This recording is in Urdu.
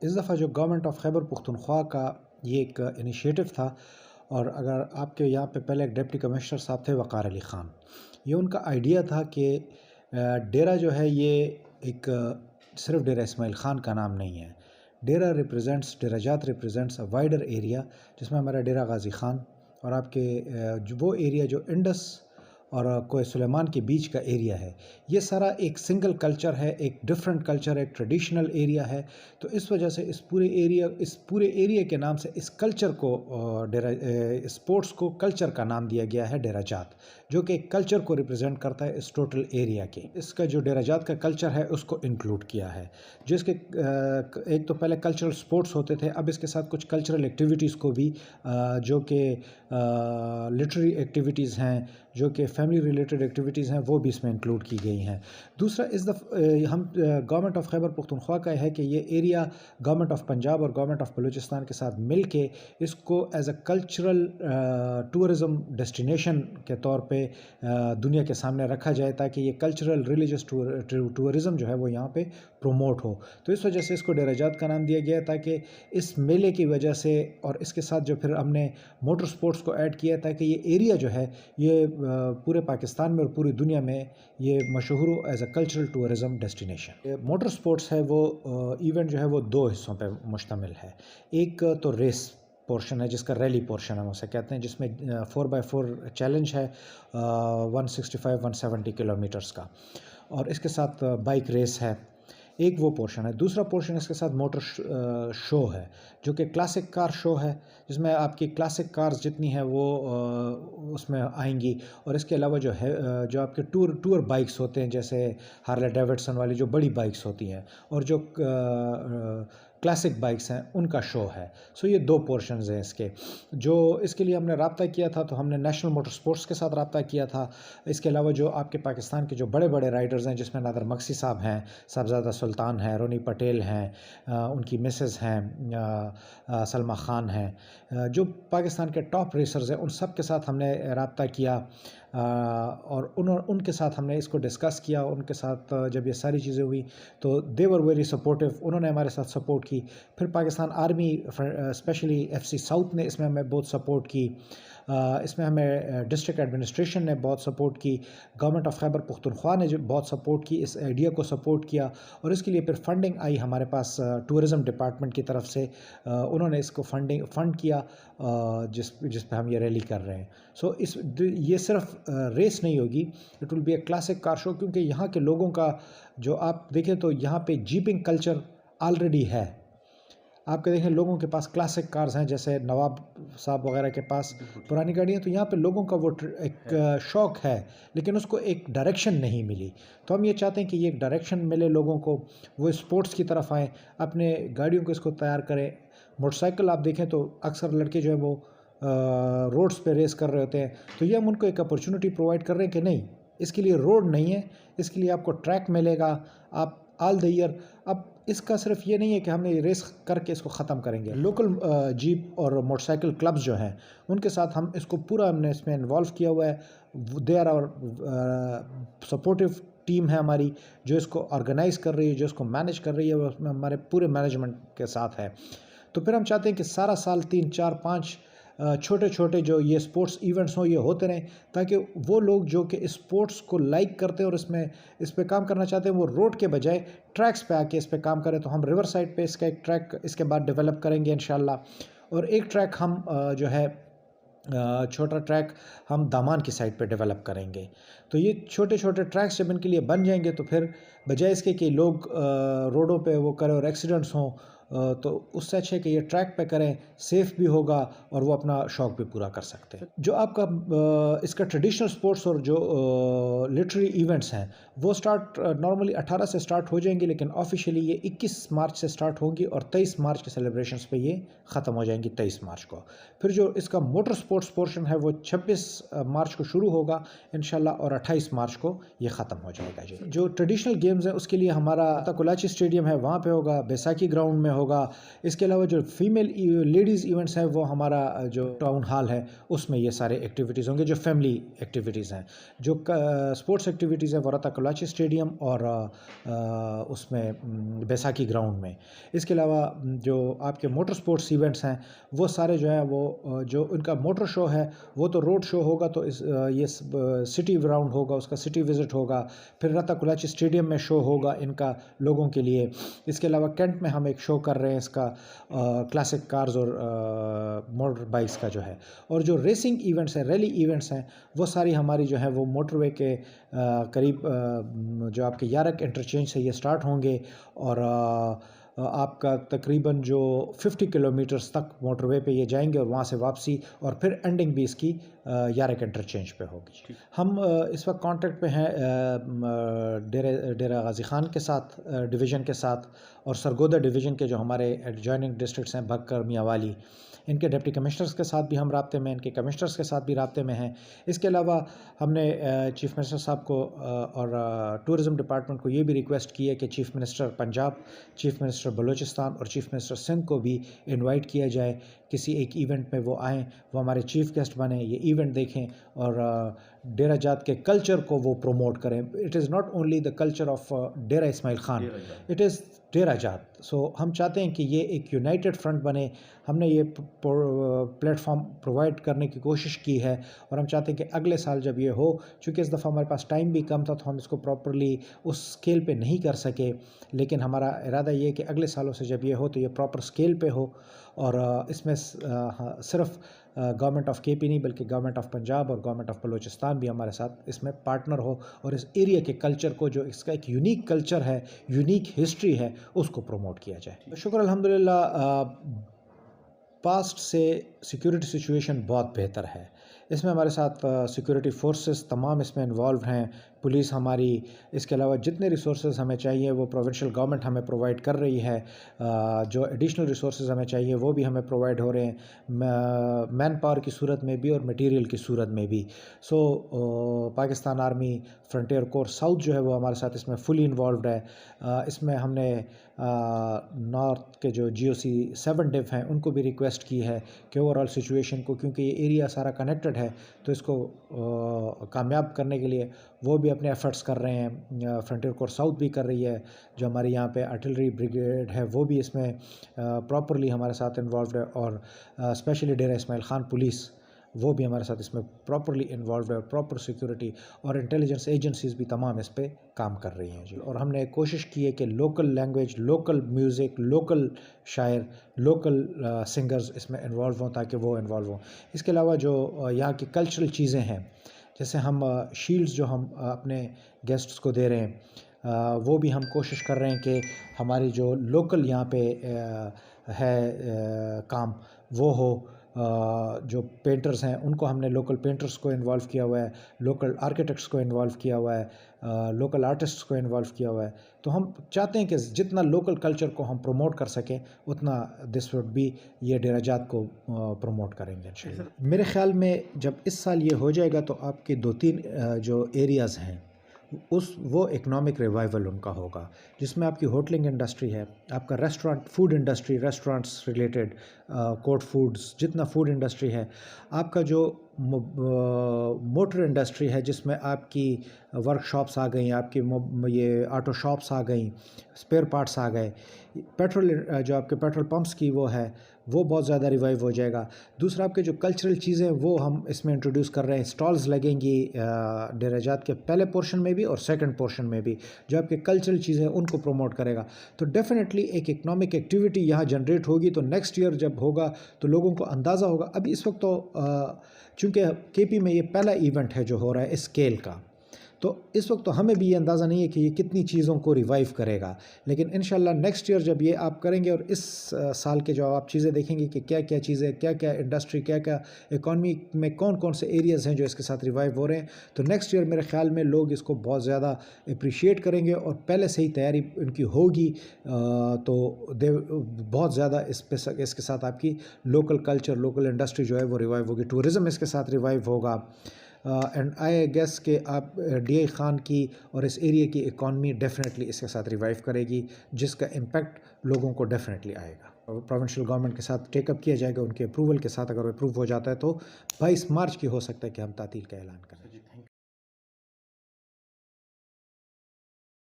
اس دفعہ جو گورنمنٹ آف خیبر پختونخوا کا یہ ایک انیشیٹو تھا، اور اگر آپ کے یہاں پہ پہلے ایک ڈپٹی کمشنر صاحب تھے وقار علی خان، یہ ان کا آئیڈیا تھا کہ ڈیرہ جو ہے یہ ایک صرف ڈیرہ اسماعیل خان کا نام نہیں ہے. ڈیرہ ریپریزنٹس، ڈیرہ جات ریپریزنٹس اے وائڈر ایریا، جس میں ہمارا ڈیرہ غازی خان اور آپ کے وہ ایریا جو انڈس اور کوہ سلیمان کے بیچ کا ایریا ہے، یہ سارا ایک سنگل کلچر ہے، ایک ڈیفرنٹ کلچر ہے، ایک ٹریڈیشنل ایریا ہے. تو اس وجہ سے اس پورے ایریا کے نام سے اس کلچر کو ڈیرہ اسپورٹس کو کلچر کا نام دیا گیا ہے ڈیرہ جات، جو کہ ایک کلچر کو ریپرزینٹ کرتا ہے اس ٹوٹل ایریا کے. اس کا جو ڈیرہ جات کا کلچر ہے اس کو انکلوڈ کیا ہے، جس کے ایک تو پہلے کلچرل سپورٹس ہوتے تھے، اب اس کے ساتھ کچھ کلچرل ایکٹیویٹیز کو بھی جو کہ لٹری ایکٹیویٹیز ہیں، جو کہ فیملی ریلیٹڈ ایکٹیویٹیز ہیں، وہ بھی اس میں انکلوڈ کی گئی ہیں. دوسرا، اس دفعہ ہم گورنمنٹ آف خیبر پختونخوا کا ہے کہ یہ ایریا گورنمنٹ آف پنجاب اور گورنمنٹ آف بلوچستان کے ساتھ مل کے اس کو as a cultural tourism destination کے طور پہ دنیا کے سامنے رکھا جائے، تاکہ یہ کلچرل ریلیجس ٹورزم جو ہے وہ یہاں پہ پروموٹ ہو. تو اس وجہ سے اس کو ڈیرہ جات کا نام دیا گیا ہے، تاکہ اس میلے کی وجہ سے اور اس کے ساتھ جو پھر ہم نے موٹر سپورٹس کو ایڈ کیا ہے، تاکہ یہ ایریا جو ہے یہ پورے پاکستان میں اور پوری دنیا میں یہ مشہور ہو as a cultural tourism destination. Motor sports ہے وہ ایونٹ جو ہے وہ دو حصوں پہ مشتمل ہے. ایک تو ریس پورشن ہے، جس کا ریلی پورشن ہم اسے کہتے ہیں، جس میں 4x4 چیلنج ہے 165-170 کلومیٹرز کا، اور اس کے ساتھ بائک ریس ہے. ایک وہ پورشن ہے. دوسرا پورشن اس کے ساتھ موٹر شو ہے، جو کہ کلاسک کار شو ہے، جس میں آپ کی کلاسک کارز جتنی ہیں وہ اس میں آئیں گی. اور اس کے علاوہ جو ہے جو آپ کے ٹور بائکس ہوتے ہیں، جیسے ہارلے ڈیوڈسن والی جو بڑی بائکس ہوتی ہیں، اور جو کلاسک بائکس ہیں، ان کا شو ہے. سو یہ دو پورشنز ہیں اس کے. جو اس کے لیے ہم نے رابطہ کیا تھا، تو ہم نے نیشنل موٹر سپورٹس کے ساتھ رابطہ کیا تھا. اس کے علاوہ جو آپ کے پاکستان کے جو بڑے بڑے رائڈرز ہیں، جس میں نادر مکسی صاحب ہیں، صاحبزادہ سلطان ہیں، رونی پٹیل ہیں، ان کی مسز ہیں سلمہ خان ہیں، جو پاکستان کے ٹاپ ریسرز ہیں، ان سب کے ساتھ ہم نے رابطہ کیا، اور ان کے ساتھ ہم نے اس کو ڈسکس کیا. ان کے ساتھ جب یہ ساری چیزیں ہوئی تو دے ور ویری سپورٹیو، انہوں نے ہمارے ساتھ سپورٹ کی. پھر Pakistan army especially FC South نے اس میں ہمیں بہت سپورٹ کی. اس میں ہمیں ڈسٹرکٹ ایڈمنسٹریشن نے بہت سپورٹ کی. گورنمنٹ آف خیبر پختونخوا نے جو بہت سپورٹ کی، اس آئیڈیا کو سپورٹ کیا. اور اس کے لیے پھر فنڈنگ آئی ہمارے پاس ٹورزم ڈپارٹمنٹ کی طرف سے. انہوں نے اس کو فنڈ کیا، جس پہ ہم یہ ریلی کر رہے ہیں. سو یہ صرف ریس نہیں ہوگی، it will be a classic car show, کیونکہ یہاں کے لوگوں کا جو آپ دیکھیں تو یہاں پہ جیپنگ کلچر آلریڈی ہے. آپ کے دیکھیں لوگوں کے پاس کلاسک کارز ہیں، جیسے نواب صاحب وغیرہ کے پاس پرانی گاڑیاں، تو یہاں پہ لوگوں کا وہ ایک شوق ہے، لیکن اس کو ایک ڈائریکشن نہیں ملی. تو ہم یہ چاہتے ہیں کہ یہ ایک ڈائریکشن ملے لوگوں کو، وہ اسپورٹس کی طرف آئیں، اپنے گاڑیوں کو اس کو تیار کریں. موٹر سائیکل آپ دیکھیں تو اکثر لڑکے جو ہے وہ روڈز پہ ریس کر رہے ہوتے ہیں، تو یہ ہم ان کو ایک اپرچونٹی پرووائڈ کر رہے ہیں کہ نہیں، اس کے لیے روڈ نہیں ہے، اس کے لیے آپ کو ٹریک ملے گا، آپ آل دا ایئر. اب اس کا صرف یہ نہیں ہے کہ ہم نے ریس کر کے اس کو ختم کریں گے. لوکل جیپ اور موٹر سائیکل کلبز جو ہیں، ان کے ساتھ ہم اس کو پورا ہم نے اس میں انوالو کیا ہوا ہے. دیر اور سپورٹیو ٹیم ہے ہماری، جو اس کو آرگنائز کر رہی ہے، جو اس کو مینیج کر رہی ہے، وہ اس میں ہمارے پورے مینجمنٹ کے ساتھ ہے. تو پھر ہم چاہتے ہیں کہ سارا سال 3-4-5 چھوٹے چھوٹے جو یہ سپورٹس ایونٹس ہوں، یہ ہوتے رہیں، تاکہ وہ لوگ جو کہ اسپورٹس کو لائک کرتے ہیں اور اس پہ کام کرنا چاہتے ہیں، وہ روڈ کے بجائے ٹریکس پہ آ کے اس پہ کام کریں. تو ہم ریور سائڈ پہ اس کا ایک ٹریک اس کے بعد ڈیولپ کریں گے انشاءاللہ. اور ایک ٹریک ہم جو ہے چھوٹا ٹریک ہم دامان کی سائڈ پہ ڈیولپ کریں گے. تو یہ چھوٹے چھوٹے ٹریکس جب ان کے لیے بن جائیں گے، تو پھر بجائے اس کے کہ لوگ روڈوں پہ وہ کریں اور ایکسیڈنٹس ہوں، تو اس سے اچھا ہے کہ یہ ٹریک پہ کریں، سیف بھی ہوگا اور وہ اپنا شوق بھی پورا کر سکتے ہیں. جو آپ کا اس کا ٹریڈیشنل سپورٹس اور جو لٹری ایونٹس ہیں، وہ نارملی 18 سے سٹارٹ ہو جائیں گے، لیکن آفیشیلی یہ 21 مارچ سے سٹارٹ ہوں گی، اور 23 مارچ کے سیلیبریشنز پہ یہ ختم ہو جائیں گی 23 مارچ کو. پھر جو اس کا موٹر سپورٹس پورشن ہے وہ 26 مارچ کو شروع ہوگا انشاءاللہ، اور 28 مارچ کو یہ ختم ہو جائے گا جی. جو ٹریڈیشنل گیمز ہیں اس کے لیے ہمارا کلاچی اسٹیڈیم ہے وہاں پہ ہوگا, بیساکھی گراؤنڈ میں ہوگا. اس کے علاوہ جو فیمیل لیڈیز ایونٹس ہیں وہ ہمارا جو ٹاؤن ہال ہے اس میں یہ سارے ایکٹیویٹیز ہوں گے جو فیملی ایکٹیویٹیز ہیں. جو اسپورٹس ایکٹیویٹیز ہیں وہ رہتا کلاچی اسٹیڈیم اور اس میں بیساکھی گراؤنڈ میں. اس کے علاوہ جو آپ کے موٹر اسپورٹس ایونٹس ہیں وہ سارے جو ہیں وہ جو ان کا موٹر شو ہے وہ تو روڈ شو ہوگا, تو یہ سٹی راؤنڈ ہوگا, اس کا سٹی وزٹ ہوگا. پھر رتا کلاچی اسٹیڈیم میں شو ہوگا ان کا لوگوں کے لیے. اس کے علاوہ کینٹ میں ہم ایک شو کر رہے ہیں اس کا کلاسک کارز اور موٹر بائکس کا جو ہے. اور جو ریسنگ ایونٹس ہیں, ریلی ایونٹس ہیں, وہ ساری ہماری جو ہے وہ موٹر وے کے قریب جو آپ کے یارک انٹرچینج سے یہ سٹارٹ ہوں گے اور آپ کا تقریباً جو 50 کلومیٹرز تک موٹر وے پہ یہ جائیں گے اور وہاں سے واپسی, اور پھر اینڈنگ بھی اس کی یارک انٹرچینج پہ ہوگی. ہم اس وقت کانٹیکٹ پہ ہیں ڈیرہ غازی خان کے ساتھ ڈویژن کے ساتھ, اور سرگودا ڈویژن کے جو ہمارے ایڈجوائننگ ڈسٹرکٹس ہیں بھکر میاں والی, ان کے ڈپٹی کمشنرز کے ساتھ بھی ہم رابطے میں, ان کے کمشنرز کے ساتھ بھی رابطے میں ہیں. اس کے علاوہ ہم نے چیف منسٹر صاحب کو اور ٹورزم ڈپارٹمنٹ کو یہ بھی ریکویسٹ کی ہے کہ chief minister Punjab, chief minister Balochistan اور چیف منسٹر سندھ کو بھی انوائٹ کیا جائے کسی ایک ایونٹ میں, وہ آئیں, وہ ہمارے چیف گیسٹ بنیں, یہ ایونٹ دیکھیں اور ڈیرہ جات کے کلچر کو وہ پروموٹ کریں. It is not only the culture of Dera Ismail Khan, it is Dera Jat. So ہم چاہتے ہیں کہ یہ ایک یونائٹڈ فرنٹ بنے. ہم نے یہ پلیٹ فارم پرووائڈ کرنے کی کوشش کی ہے اور ہم چاہتے ہیں کہ اگلے سال جب یہ ہو, چونکہ اس دفعہ ہمارے پاس ٹائم بھی کم تھا تو ہم اس کو پراپرلی اس اسکیل پہ نہیں کر سکے, لیکن ہمارا ارادہ یہ ہے کہ اگلے سالوں سے جب یہ ہو تو یہ پراپر اسکیل پہ ہو, اور اس میں صرف گورنمنٹ آف کے پی نہیں بلکہ گورنمنٹ آف پنجاب اور گورنمنٹ آف بلوچستان بھی ہمارے ساتھ اس میں پارٹنر ہو, اور اس ایریا کے کلچر کو, جو اس کا ایک یونیک کلچر ہے, یونیک ہسٹری ہے, اس کو پروموٹ کیا جائے. شکر الحمدللہ پاسٹ سے سیکیورٹی سچویشن بہت بہتر ہے. اس میں ہمارے ساتھ سیکیورٹی فورسز تمام اس میں انوالوڈ ہیں, پولیس ہماری. اس کے علاوہ جتنے ریسورسز ہمیں چاہیے وہ پروونشل گورنمنٹ ہمیں پرووائڈ کر رہی ہے, جو ایڈیشنل ریسورسز ہمیں چاہیے وہ بھی ہمیں پرووائڈ ہو رہے ہیں, مین پاور کی صورت میں بھی اور مٹیریل کی صورت میں بھی. سو Pakistan army frontier Corps South جو ہے وہ ہمارے ساتھ اس میں فلی انوالوڈ ہے. اس میں ہم نے نارتھ کے جو جی او سی 7 ڈیو ہیں ان کو بھی ریکویسٹ کی ہے کہ اوور آل سچویشن کو, کیونکہ یہ ایریا سارا کنیکٹڈ ہے, تو اس کو کامیاب کرنے کے لیے وہ بھی اپنے ایفرٹس کر رہے ہیں. فرنٹیئر کور ساؤتھ بھی کر رہی ہے, جو ہماری یہاں پہ آرٹلری بریگیڈ ہے وہ بھی اس میں پراپرلی ہمارے ساتھ انوالوڈ ہے, اور اسپیشلی ڈیرہ اسماعیل خان پولیس وہ بھی ہمارے ساتھ اس میں پراپرلی انوالوڈ ہے. پراپر سیکیورٹی اور انٹیلیجنس ایجنسیز بھی تمام اس پہ کام کر رہی ہیں جی. اور ہم نے کوشش کی ہے کہ local language, local music, local شاعر, لوکل سنگرز اس میں انوالو ہوں تاکہ وہ انوالو ہوں. اس کے علاوہ جو یہاں کی کلچرل چیزیں ہیں, جیسے ہم شیلڈز جو ہم اپنے گیسٹس کو دے رہے ہیں وہ بھی ہم کوشش کر رہے ہیں کہ ہماری جو لوکل یہاں پہ ہے کام وہ ہو. جو پینٹرز ہیں ان کو ہم نے لوکل پینٹرز کو انوالو کیا ہوا ہے, لوکل آرکیٹیکٹس کو انوالو کیا ہوا ہے, لوکل آرٹسٹس کو انوالو کیا ہوا ہے. تو ہم چاہتے ہیں کہ جتنا لوکل کلچر کو ہم پروموٹ کر سکیں اتنا دس وڈ بھی یہ ڈیرہ جات کو پروموٹ کریں گے انشاءاللہ. میرے خیال میں جب اس سال یہ ہو جائے گا تو آپ کے 2-3 جو ایریاز ہیں وہ اکنامک ریوائول ان کا ہوگا, جس میں آپ کی ہوٹلنگ انڈسٹری ہے, آپ کا restaurant food industry, restaurants related کوٹ فوڈز, جتنا فوڈ انڈسٹری ہے, آپ کا جو موٹر انڈسٹری ہے جس میں آپ کی ورک شاپس آ گئیں, آپ کی یہ آٹو شاپس آ گئیں, اسپیئر پارٹس آ گئے, پیٹرول جو آپ کے پیٹرول پمپس کی وہ ہے وہ بہت زیادہ ریوائیو ہو جائے گا. دوسرا آپ کے جو کلچرل چیزیں وہ ہم اس میں انٹروڈیوس کر رہے ہیں, سٹالز لگیں گی ڈیرہ جات کے پہلے پورشن میں بھی اور سیکنڈ پورشن میں بھی, جو آپ کے کلچرل چیزیں ان کو پروموٹ کرے گا. تو ڈیفینیٹلی ایک اکنامک ایکٹیویٹی یہاں جنریٹ ہوگی. تو نیکسٹ ایئر جب ہوگا تو لوگوں کو اندازہ ہوگا. ابھی اس وقت تو چونکہ کے پی میں یہ پہلا ایونٹ ہے جو ہو رہا ہے اس اسکیل کا, تو اس وقت تو ہمیں بھی یہ اندازہ نہیں ہے کہ یہ کتنی چیزوں کو ریوائیو کرے گا, لیکن انشاءاللہ نیکسٹ ایئر جب یہ آپ کریں گے اور اس سال کے جو آپ چیزیں دیکھیں گے کہ کیا کیا چیزیں, کیا کیا انڈسٹری, کیا کیا اکانومی میں کون کون سے ایریاز ہیں جو اس کے ساتھ ریوائیو ہو رہے ہیں, تو نیکسٹ ایئر میرے خیال میں لوگ اس کو بہت زیادہ اپریشیٹ کریں گے اور پہلے سے ہی تیاری ان کی ہوگی. تو بہت زیادہ اس کے ساتھ آپ کی لوکل کلچر, لوکل انڈسٹری جو ہے وہ ریوائیو ہوگی. ٹورزم اس کے ساتھ ریوائیو ہوگا. اینڈ آئی گیس کہ آپ ڈی آئی خان کی اور اس ایریا کی اکانومی ڈیفینیٹلی اس کے ساتھ ریوائیو کرے گی، جس کا امپیکٹ لوگوں کو ڈیفینیٹلی آئے گا. پروونشل گورنمنٹ کے ساتھ ٹیک اپ کیا جائے گا، ان کے اپروول کے ساتھ. اگر وہ اپروو ہو جاتا ہے تو 22 مارچ کی ہو سکتا ہے کہ ہم تعطیل کا اعلان کریں.